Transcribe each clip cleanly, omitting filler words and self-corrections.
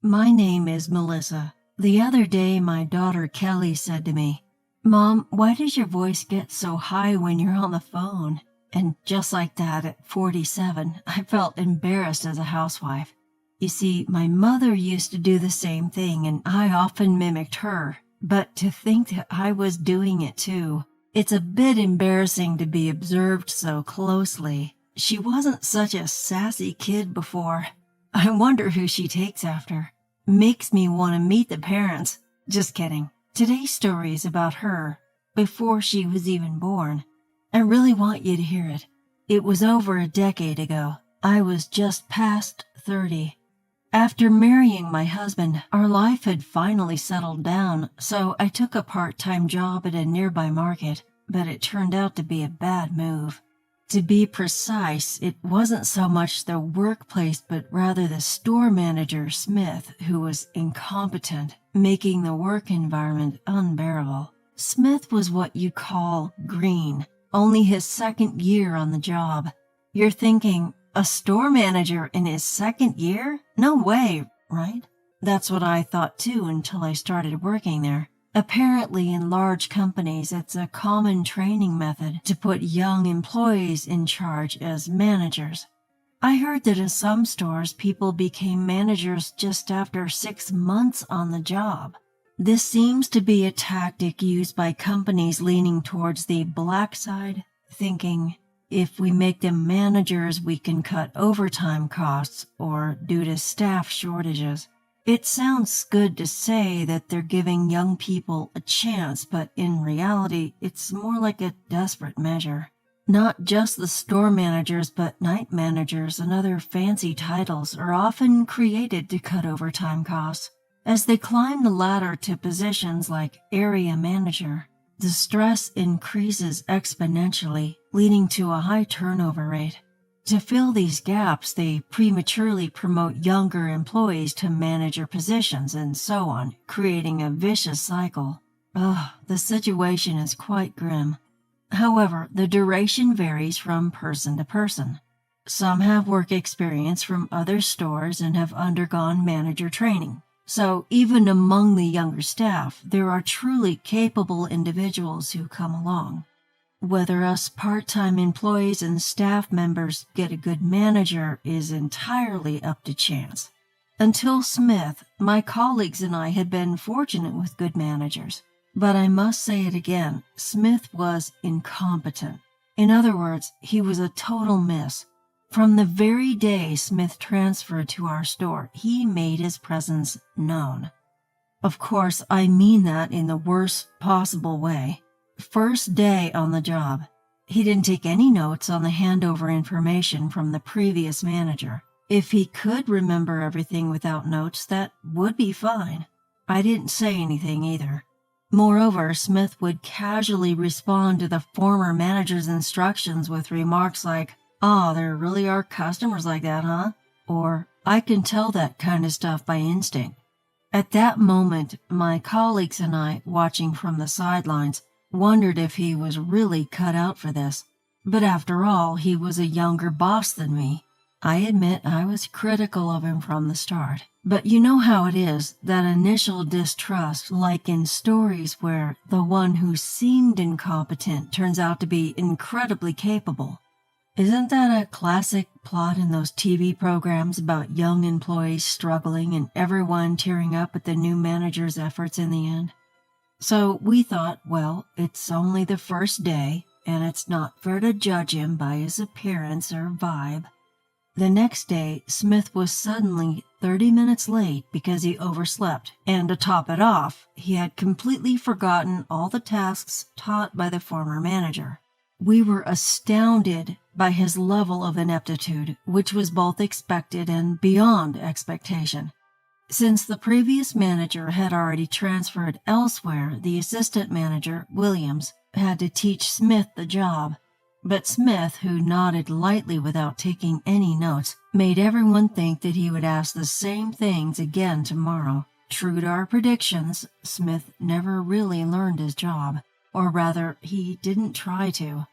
My name is Melissa. The other day, my daughter Kelly said to me, "Mom, why does your voice get so high when you're on the phone?" And just like that, at 47, I felt embarrassed as a housewife. You see, my mother used to do the same thing, and I often mimicked her. But to think that I was doing it too, it's a bit embarrassing to be observed so closely. She wasn't such a sassy kid before. I wonder who she takes after. Makes me want to meet the parents. Just kidding. Today's story is about her, before she was even born. I really want you to hear it. It was over a decade ago. I was just past 30. After marrying my husband, our life had finally settled down, so I took a part-time job at a nearby market, but it turned out to be a bad move. To be precise, it wasn't so much the workplace, but rather the store manager, Smith, who was incompetent, making the work environment unbearable. Smith was what you call green, only his second year on the job. You're thinking, a store manager in his second year? No way, right? That's what I thought too until I started working there. Apparently, in large companies, it's a common training method to put young employees in charge as managers. I heard that in some stores, people became managers just after 6 months on the job. This seems to be a tactic used by companies leaning towards the black side, thinking, if we make them managers, we can cut overtime costs or due to staff shortages. It sounds good to say that they're giving young people a chance, but in reality, it's more like a desperate measure. Not just the store managers, but night managers and other fancy titles are often created to cut overtime costs. As they climb the ladder to positions like area manager, the stress increases exponentially, leading to a high turnover rate. To fill these gaps, they prematurely promote younger employees to manager positions and so on, creating a vicious cycle. The situation is quite grim. However, the duration varies from person to person. Some have work experience from other stores and have undergone manager training. So even among the younger staff, there are truly capable individuals who come along. Whether us part-time employees and staff members get a good manager is entirely up to chance. Until Smith, my colleagues and I had been fortunate with good managers. But I must say it again, Smith was incompetent. In other words, he was a total miss. From the very day Smith transferred to our store, he made his presence known. Of course, I mean that in the worst possible way. First day on the job, he didn't take any notes on the handover information from the previous manager. If he could remember everything without notes, that would be fine. I didn't say anything either. Moreover, Smith would casually respond to the former manager's instructions with remarks like, "Oh, there really are customers like that, huh?" Or, "I can tell that kind of stuff by instinct." At that moment, my colleagues and I, watching from the sidelines, wondered if he was really cut out for this. But after all, he was a younger boss than me. I admit I was critical of him from the start. But you know how it is, that initial distrust, like in stories where the one who seemed incompetent turns out to be incredibly capable. Isn't that a classic plot in those TV programs about young employees struggling and everyone tearing up at the new manager's efforts in the end? So we thought, well, it's only the first day, and it's not fair to judge him by his appearance or vibe. The next day, Smith was suddenly 30 minutes late because he overslept, and to top it off, he had completely forgotten all the tasks taught by the former manager. We were astounded by his level of ineptitude, which was both expected and beyond expectation. Since the previous manager had already transferred elsewhere, the assistant manager, Williams, had to teach Smith the job. But Smith, who nodded lightly without taking any notes, made everyone think that he would ask the same things again tomorrow. True to our predictions, Smith never really learned his job. Or rather, he didn't try to.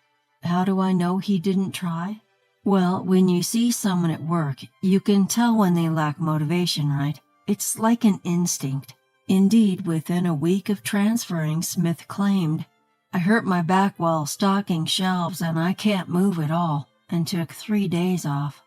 How do I know he didn't try? Well, when you see someone at work, you can tell when they lack motivation, right? It's like an instinct. Indeed, within a week of transferring, Smith claimed, "I hurt my back while stocking shelves and I can't move at all," and took 3 days off.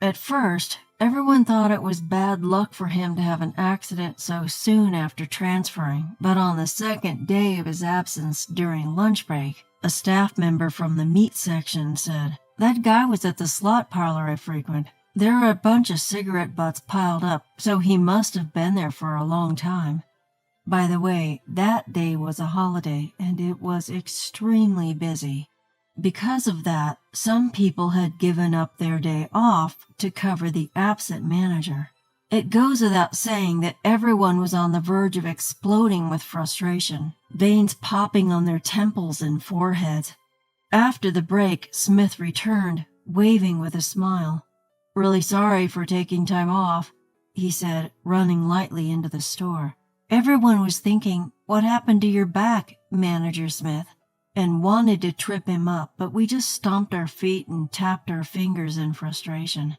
At first, everyone thought it was bad luck for him to have an accident so soon after transferring, but on the second day of his absence during lunch break, a staff member from the meat section said, "That guy was at the slot parlor I frequent. There are a bunch of cigarette butts piled up, so he must have been there for a long time." By the way, that day was a holiday, and it was extremely busy. Because of that, some people had given up their day off to cover the absent manager. It goes without saying that everyone was on the verge of exploding with frustration, veins popping on their temples and foreheads. After the break, Smith returned, waving with a smile. "Really sorry for taking time off," he said, running lightly into the store. Everyone was thinking, "What happened to your back, Manager Smith?" and wanted to trip him up, but we just stomped our feet and tapped our fingers in frustration.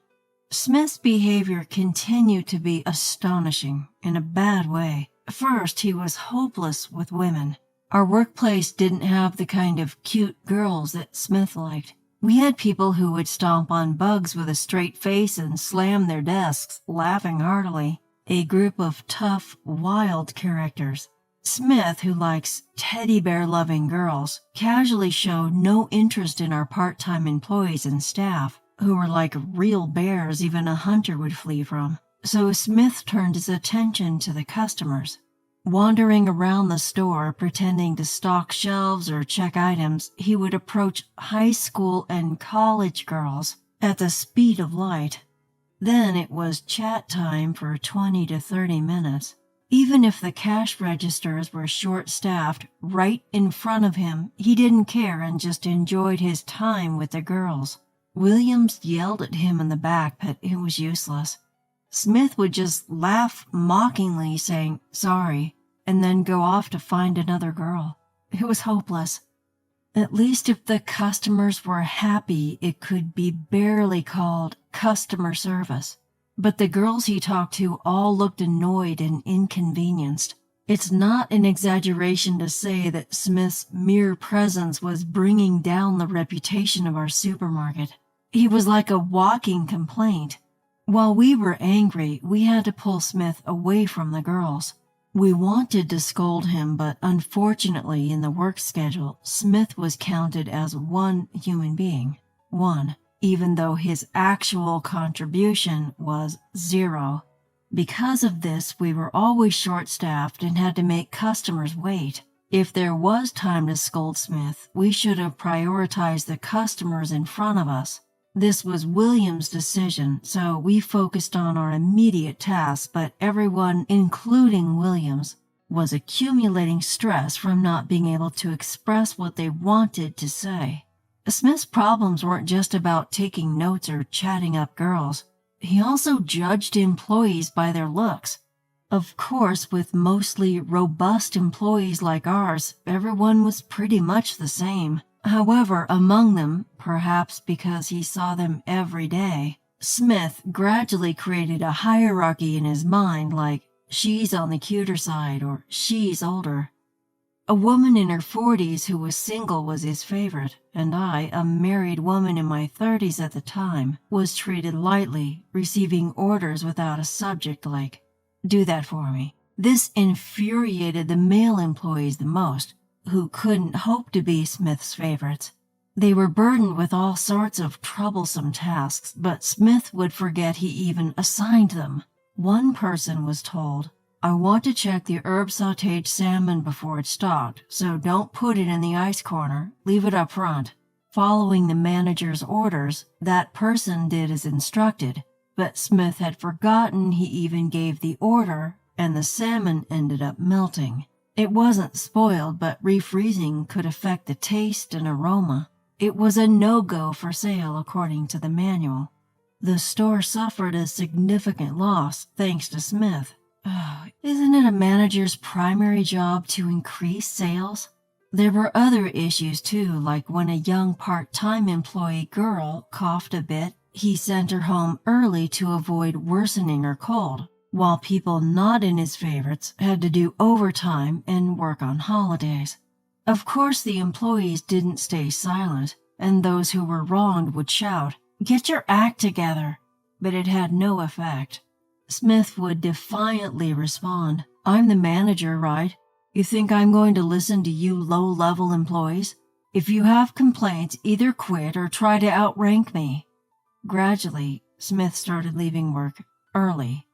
Smith's behavior continued to be astonishing in a bad way. First, he was hopeless with women. Our workplace didn't have the kind of cute girls that Smith liked. We had people who would stomp on bugs with a straight face and slam their desks, laughing heartily. A group of tough, wild characters. Smith, who likes teddy bear-loving girls, casually showed no interest in our part-time employees and staff, who were like real bears even a hunter would flee from. So Smith turned his attention to the customers. Wandering around the store, pretending to stock shelves or check items, he would approach high school and college girls at the speed of light. Then it was chat time for 20 to 30 minutes. Even if the cash registers were short-staffed, right in front of him, he didn't care and just enjoyed his time with the girls. Williams yelled at him in the back, but it was useless. Smith would just laugh mockingly, saying, "Sorry," and then go off to find another girl. It was hopeless. At least if the customers were happy, it could be barely called customer service. But the girls he talked to all looked annoyed and inconvenienced. It's not an exaggeration to say that Smith's mere presence was bringing down the reputation of our supermarket. He was like a walking complaint. While we were angry, we had to pull Smith away from the girls. We wanted to scold him, but unfortunately in the work schedule, Smith was counted as one human being. One. Even though his actual contribution was 0. Because of this, we were always short-staffed and had to make customers wait. If there was time to scold Smith, we should have prioritized the customers in front of us. This was William's decision, so we focused on our immediate tasks, but everyone, including Williams, was accumulating stress from not being able to express what they wanted to say. Smith's problems weren't just about taking notes or chatting up girls. He also judged employees by their looks. Of course, with mostly robust employees like ours, everyone was pretty much the same. However, among them, perhaps because he saw them every day, Smith gradually created a hierarchy in his mind like, "She's on the cuter side," or "She's older." A woman in her 40s who was single was his favorite, and I, a married woman in my 30s at the time, was treated lightly, receiving orders without a subject like, "Do that for me." This infuriated the male employees the most, who couldn't hope to be Smith's favorites. They were burdened with all sorts of troublesome tasks, but Smith would forget he even assigned them. One person was told, "I want to check the herb sautéed salmon before it's stocked, so don't put it in the ice corner, leave it up front." Following the manager's orders, that person did as instructed, but Smith had forgotten he even gave the order, and the salmon ended up melting. It wasn't spoiled, but refreezing could affect the taste and aroma. It was a no-go for sale according to the manual. The store suffered a significant loss thanks to Smith. Isn't it a manager's primary job to increase sales? There were other issues too, like when a young part-time employee girl coughed a bit, he sent her home early to avoid worsening her cold. while people not in his favorites had to do overtime and work on holidays. Of course, the employees didn't stay silent, and those who were wronged would shout, "Get your act together!" But it had no effect. Smith would defiantly respond, "I'm the manager, right? You think I'm going to listen to you low-level employees? If you have complaints, either quit or try to outrank me." Gradually, Smith started leaving work early.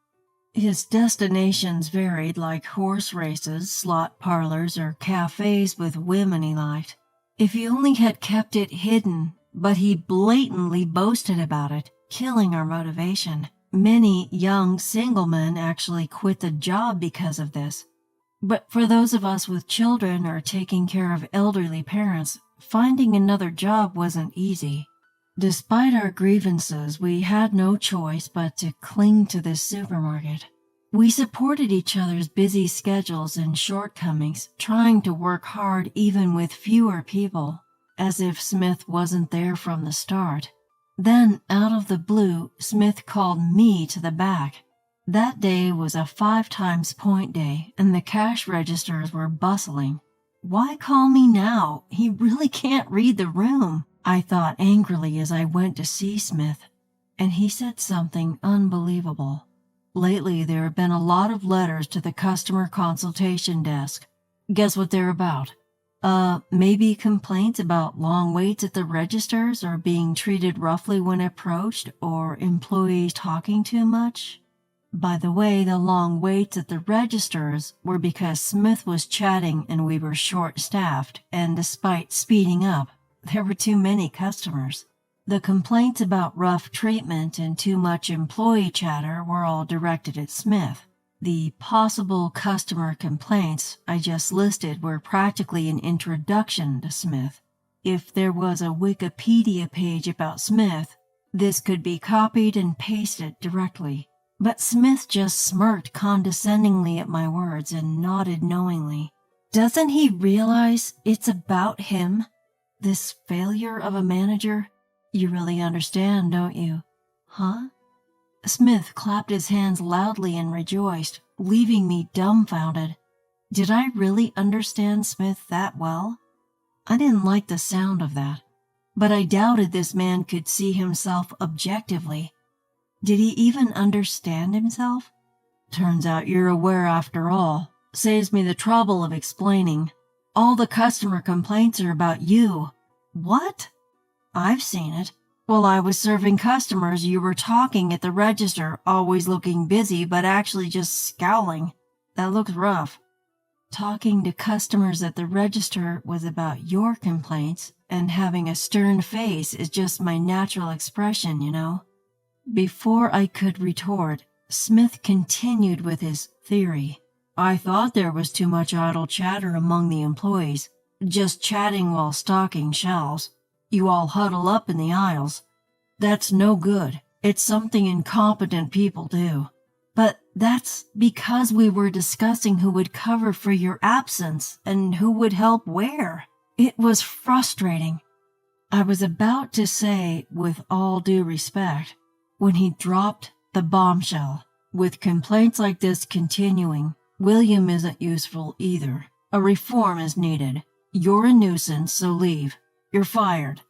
His destinations varied, like horse races, slot parlors, or cafes with women he liked. If he only had kept it hidden, but he blatantly boasted about it, killing our motivation. Many young single men actually quit the job because of this. But for those of us with children or taking care of elderly parents, finding another job wasn't easy. Despite our grievances, we had no choice but to cling to this supermarket. We supported each other's busy schedules and shortcomings, trying to work hard even with fewer people, as if Smith wasn't there from the start. Then, out of the blue, Smith called me to the back. That day was a 5 times point day, and the cash registers were bustling. Why call me now? He really can't read the room, I thought angrily as I went to see Smith. And he said something unbelievable. Lately, there have been a lot of letters to the customer consultation desk. Guess what they're about? Maybe complaints about long waits at the registers or being treated roughly when approached or employees talking too much. By the way, the long waits at the registers were because Smith was chatting and we were short-staffed, and despite speeding up, there were too many customers. The complaints about rough treatment and too much employee chatter were all directed at Smith. The possible customer complaints I just listed were practically an introduction to Smith. If there was a Wikipedia page about Smith, this could be copied and pasted directly. But Smith just smirked condescendingly at my words and nodded knowingly. Doesn't he realize it's about him? This failure of a manager? You really understand, don't you? Huh? Smith clapped his hands loudly and rejoiced, leaving me dumbfounded. Did I really understand Smith that well? I didn't like the sound of that, but I doubted this man could see himself objectively. Did he even understand himself? Turns out you're aware after all. Saves me the trouble of explaining. All the customer complaints are about you. What? I've seen it. While I was serving customers, you were talking at the register, always looking busy, but actually just scowling. That looks rough. Talking to customers at the register was about your complaints, and having a stern face is just my natural expression, you know. Before I could retort, Smith continued with his theory. I thought there was too much idle chatter among the employees, just chatting while stocking shelves. You all huddle up in the aisles. That's no good. It's something incompetent people do. But that's because we were discussing who would cover for your absence and who would help where. It was frustrating. I was about to say, with all due respect, when he dropped the bombshell. With complaints like this continuing, William isn't useful either. A reform is needed. You're a nuisance, so leave. You're fired.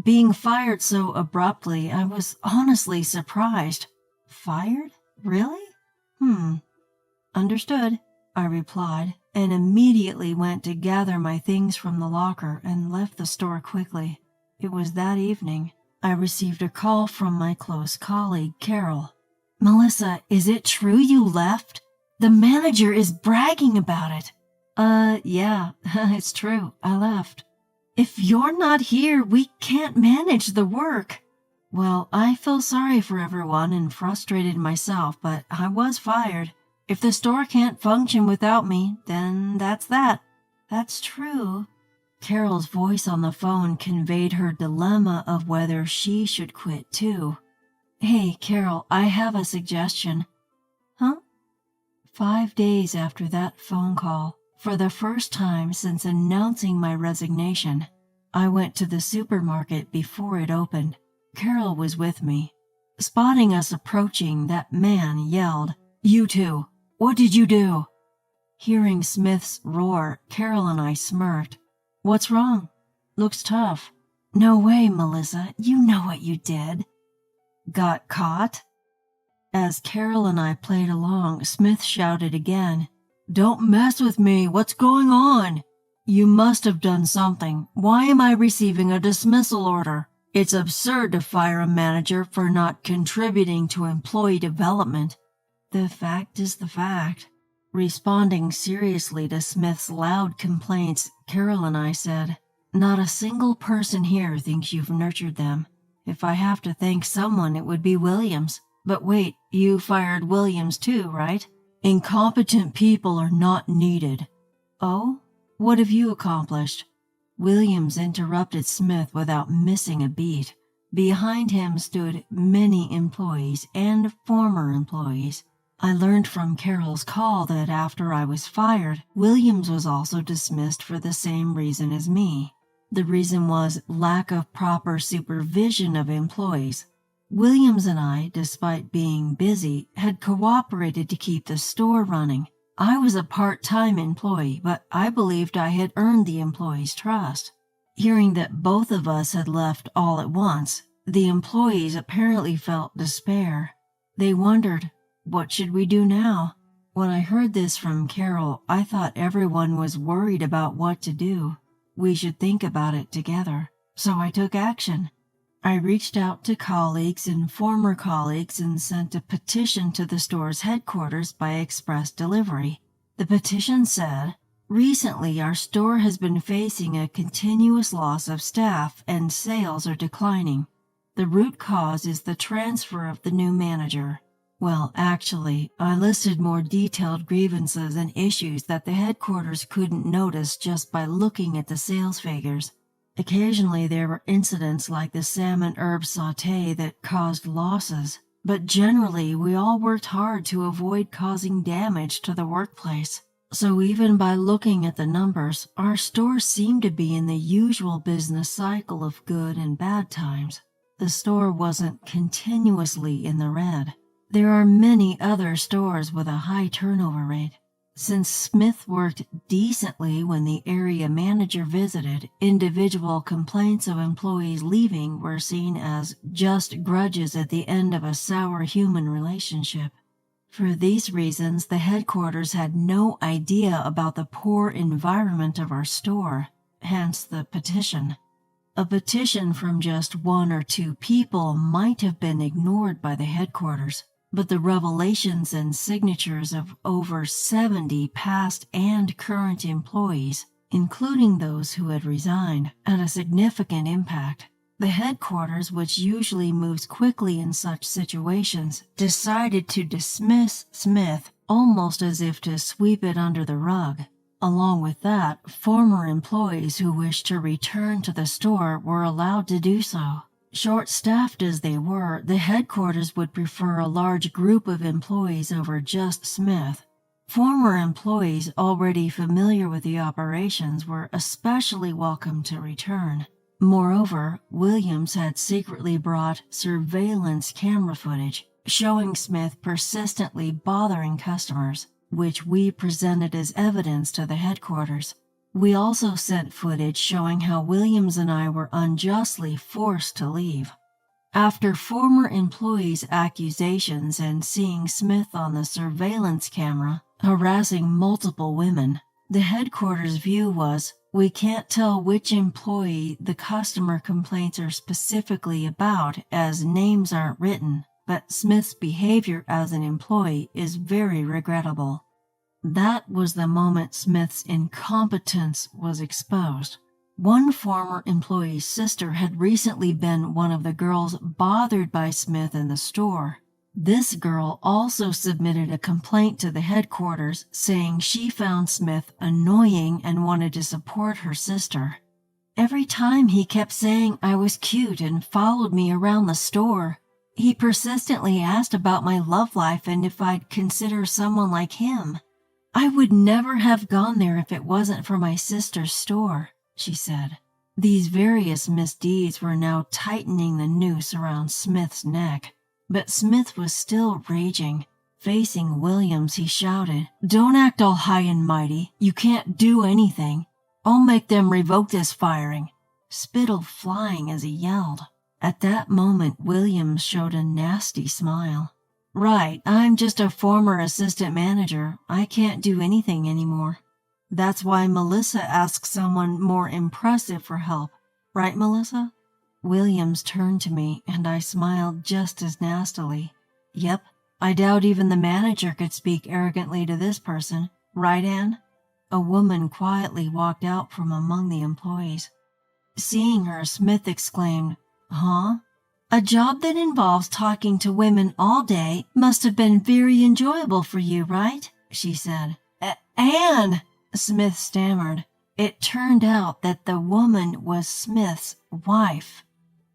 Being fired so abruptly, I was honestly surprised. Fired? Really? Understood, I replied, and immediately went to gather my things from the locker and left the store quickly. It was that evening I received a call from my close colleague, Carol. Melissa, is it true you left? The manager is bragging about it. Yeah, it's true. I left. If you're not here, we can't manage the work. Well, I feel sorry for everyone and frustrated myself, but I was fired. If the store can't function without me, then that's that. That's true. Carol's voice on the phone conveyed her dilemma of whether she should quit too. Hey, Carol, I have a suggestion. Huh? 5 days after that phone call, for the first time since announcing my resignation, I went to the supermarket before it opened. Carol was with me. Spotting us approaching, that man yelled, "You two, what did you do?" Hearing Smith's roar, Carol and I smirked. "What's wrong? Looks tough." "No way, Melissa, you know what you did." "Got caught?" As Carol and I played along, Smith shouted again, "Don't mess with me, what's going on?" "You must have done something. Why am I receiving a dismissal order? It's absurd to fire a manager for not contributing to employee development." "The fact is the fact." Responding seriously to Smith's loud complaints, Carol and I said, "Not a single person here thinks you've nurtured them. If I have to thank someone, it would be Williams. But wait, you fired Williams too, right? Incompetent people are not needed." "Oh? What have you accomplished?" Williams interrupted Smith without missing a beat. Behind him stood many employees and former employees. I learned from Carol's call that after I was fired, Williams was also dismissed for the same reason as me. The reason was lack of proper supervision of employees. Williams and I, despite being busy, had cooperated to keep the store running. I was a part-time employee, but I believed I had earned the employees' trust. Hearing that both of us had left all at once, the employees apparently felt despair. They wondered, what should we do now? When I heard this from Carol, I thought everyone was worried about what to do. We should think about it together. So I took action. I reached out to colleagues and former colleagues and sent a petition to the store's headquarters by express delivery. The petition said, "Recently, our store has been facing a continuous loss of staff and sales are declining. The root cause is the transfer of the new manager." Well, actually, I listed more detailed grievances and issues that the headquarters couldn't notice just by looking at the sales figures. Occasionally there were incidents like the salmon herb sauté that caused losses, but generally we all worked hard to avoid causing damage to the workplace. So even by looking at the numbers, our store seemed to be in the usual business cycle of good and bad times. The store wasn't continuously in the red. There are many other stores with a high turnover rate. Since Smith worked decently when the area manager visited, individual complaints of employees leaving were seen as just grudges at the end of a sour human relationship. For these reasons, the headquarters had no idea about the poor environment of our store, hence the petition. A petition from just one or two people might have been ignored by the headquarters, but the revelations and signatures of over 70 past and current employees, including those who had resigned, had a significant impact. The headquarters, which usually moves quickly in such situations, decided to dismiss Smith almost as if to sweep it under the rug. Along with that, former employees who wished to return to the store were allowed to do so. Short-staffed as they were, the headquarters would prefer a large group of employees over just Smith. Former employees already familiar with the operations were especially welcome to return. Moreover, Williams had secretly brought surveillance camera footage showing Smith persistently bothering customers, which we presented as evidence to the headquarters. We also sent footage showing how Williams and I were unjustly forced to leave. After former employees' accusations and seeing Smith on the surveillance camera harassing multiple women, the headquarters' view was, we can't tell which employee the customer complaints are specifically about as names aren't written, but Smith's behavior as an employee is very regrettable. That was the moment Smith's incompetence was exposed. One former employee's sister had recently been one of the girls bothered by Smith in the store. This girl also submitted a complaint to the headquarters saying she found Smith annoying and wanted to support her sister. Every time he kept saying I was cute and followed me around the store. He persistently asked about my love life and if I'd consider someone like him. I would never have gone there if it wasn't for my sister's store, she said. These various misdeeds were now tightening the noose around Smith's neck. But Smith was still raging. Facing Williams, he shouted, "Don't act all high and mighty. You can't do anything. I'll make them revoke this firing," spittle flying as he yelled. At that moment, Williams showed a nasty smile. "Right, I'm just a former assistant manager. I can't do anything anymore. That's why Melissa asked someone more impressive for help. Right, Melissa?" Williams turned to me, and I smiled just as nastily. "Yep, I doubt even the manager could speak arrogantly to this person. Right, Anne?" A woman quietly walked out from among the employees. Seeing her, Smith exclaimed, "Huh? A job that involves talking to women all day must have been very enjoyable for you, right?" she said. Anne!" Smith stammered. It turned out that the woman was Smith's wife.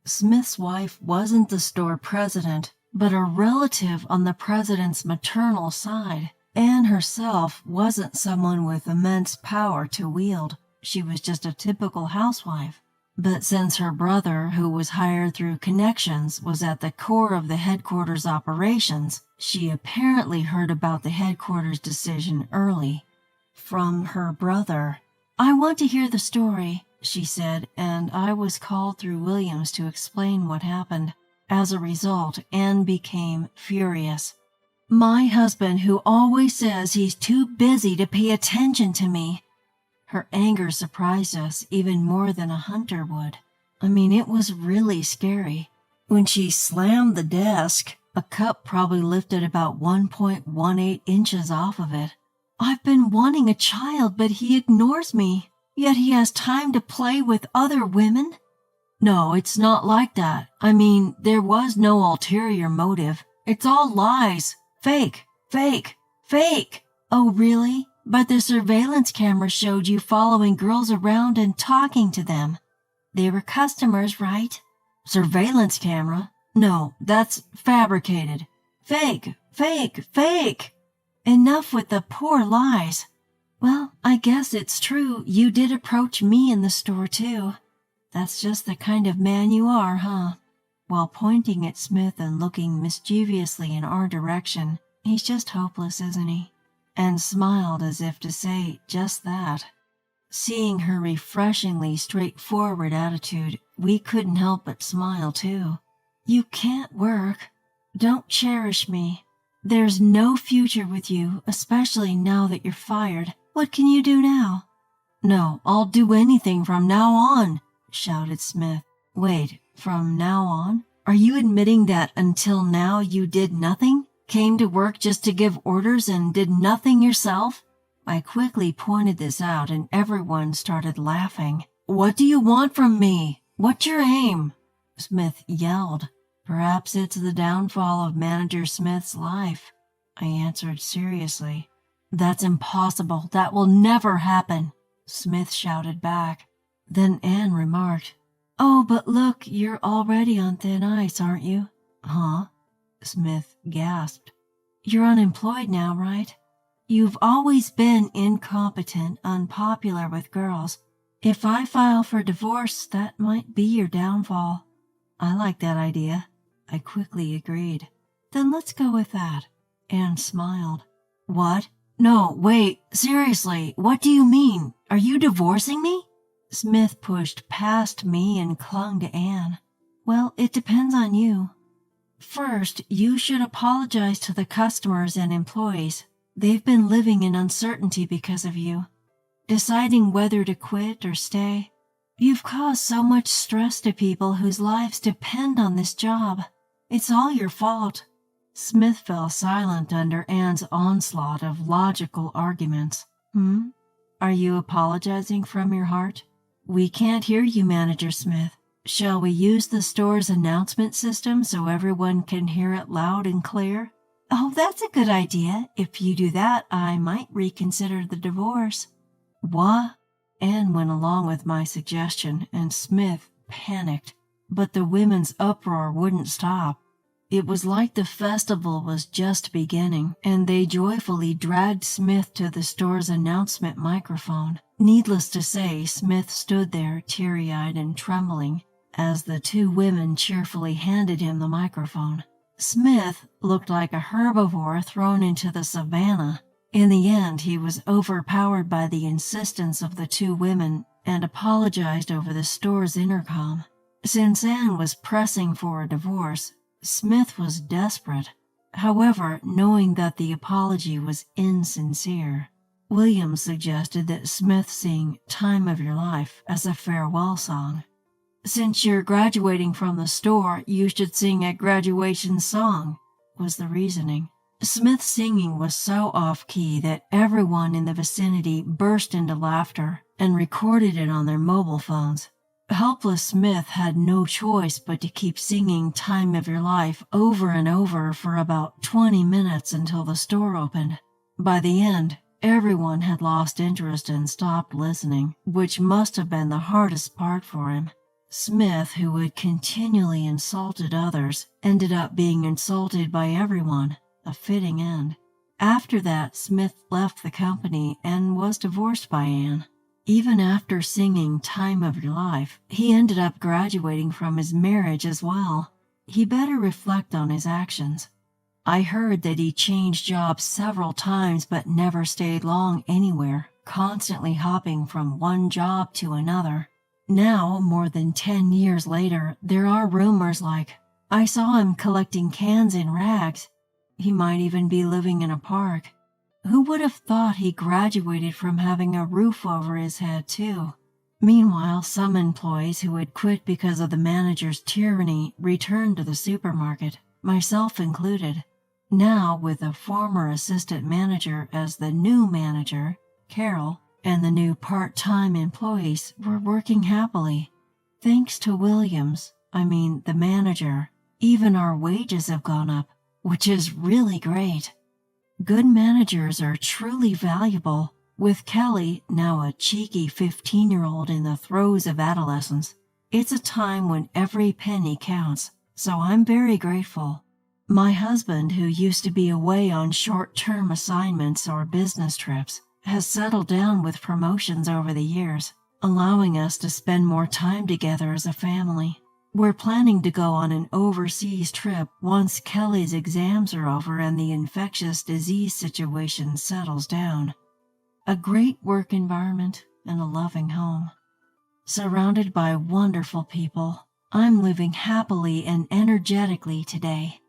Smith's wife wasn't the store president, but a relative on the president's maternal side. Anne herself wasn't someone with immense power to wield. She was just a typical housewife. But since her brother, who was hired through connections, was at the core of the headquarters operations, she apparently heard about the headquarters decision early. From her brother. "I want to hear the story," she said, and I was called through Williams to explain what happened. As a result, Anne became furious. "My husband, who always says he's too busy to pay attention to me." Her anger surprised us even more than a hunter would. It was really scary. When she slammed the desk, a cup probably lifted about 1.18 inches off of it. "I've been wanting a child, but he ignores me. Yet he has time to play with other women." "No, it's not like that. There was no ulterior motive. It's all lies. Fake, fake, fake." "Oh, really? But the surveillance camera showed you following girls around and talking to them. They were customers, right?" "Surveillance camera? No, that's fabricated. Fake, fake, fake." "Enough with the poor lies." "Well, I guess it's true. You did approach me in the store, too. That's just the kind of man you are, huh?" While pointing at Smith and looking mischievously in our direction. "He's just hopeless, isn't he?" And smiled as if to say just that. Seeing her refreshingly straightforward attitude, we couldn't help but smile, too. "You can't work. Don't cherish me. There's no future with you, especially now that you're fired. What can you do now?" "No, I'll do anything from now on," shouted Smith. "Wait, from now on? Are you admitting that until now you did nothing? Came to work just to give orders and did nothing yourself?" I quickly pointed this out and everyone started laughing. "What do you want from me? What's your aim?" Smith yelled. "Perhaps it's the downfall of Manager Smith's life," I answered seriously. "That's impossible. That will never happen," Smith shouted back. Then Anne remarked, "Oh, but look, you're already on thin ice, aren't you?" "Huh?" Smith gasped. "You're unemployed now, right? You've always been incompetent, unpopular with girls. If I file for divorce, that might be your downfall." "I like that idea," I quickly agreed. "Then let's go with that." Anne smiled. "What? No, wait, seriously, what do you mean? Are you divorcing me?" Smith pushed past me and clung to Anne. "Well, it depends on you. First, you should apologize to the customers and employees. They've been living in uncertainty because of you, deciding whether to quit or stay. You've caused so much stress to people whose lives depend on this job. It's all your fault." Smith fell silent under Anne's onslaught of logical arguments. Are you apologizing from your heart?" "We can't hear you, Manager Smith. Shall we use the store's announcement system so everyone can hear it loud and clear?" "Oh, that's a good idea. If you do that, I might reconsider the divorce." "What?" Anne went along with my suggestion, and Smith panicked. But the women's uproar wouldn't stop. It was like the festival was just beginning, and they joyfully dragged Smith to the store's announcement microphone. Needless to say, Smith stood there, teary-eyed and trembling, as the two women cheerfully handed him the microphone. Smith looked like a herbivore thrown into the savannah. In the end, he was overpowered by the insistence of the two women and apologized over the store's intercom. Since Anne was pressing for a divorce, Smith was desperate. However, knowing that the apology was insincere, Williams suggested that Smith sing Time of Your Life as a farewell song. Since you're graduating from the store, you should sing a graduation song, was the reasoning. Smith's singing was so off-key that everyone in the vicinity burst into laughter and recorded it on their mobile phones. Helpless Smith had no choice but to keep singing Time of Your Life over and over for about 20 minutes until the store opened. By the end, everyone had lost interest and stopped listening, which must have been the hardest part for him. Smith, who had continually insulted others, ended up being insulted by everyone, a fitting end. After that, Smith left the company and was divorced by Anne. Even after singing Time of Your Life, he ended up graduating from his marriage as well. He better reflect on his actions. I heard that he changed jobs several times but never stayed long anywhere, constantly hopping from one job to another. Now, more than 10 years later, there are rumors like, I saw him collecting cans in rags. He might even be living in a park. Who would have thought he graduated from having a roof over his head, too? Meanwhile, some employees who had quit because of the manager's tyranny returned to the supermarket, myself included. Now, with a former assistant manager as the new manager, Carol, and the new part-time employees were working happily. Thanks to Williams, the manager, even our wages have gone up, which is really great. Good managers are truly valuable. With Kelly, now a cheeky 15-year-old in the throes of adolescence, it's a time when every penny counts, so I'm very grateful. My husband, who used to be away on short-term assignments or business trips, has settled down with promotions over the years, allowing us to spend more time together as a family. We're planning to go on an overseas trip once Kelly's exams are over and the infectious disease situation settles down. A great work environment and a loving home. Surrounded by wonderful people, I'm living happily and energetically today.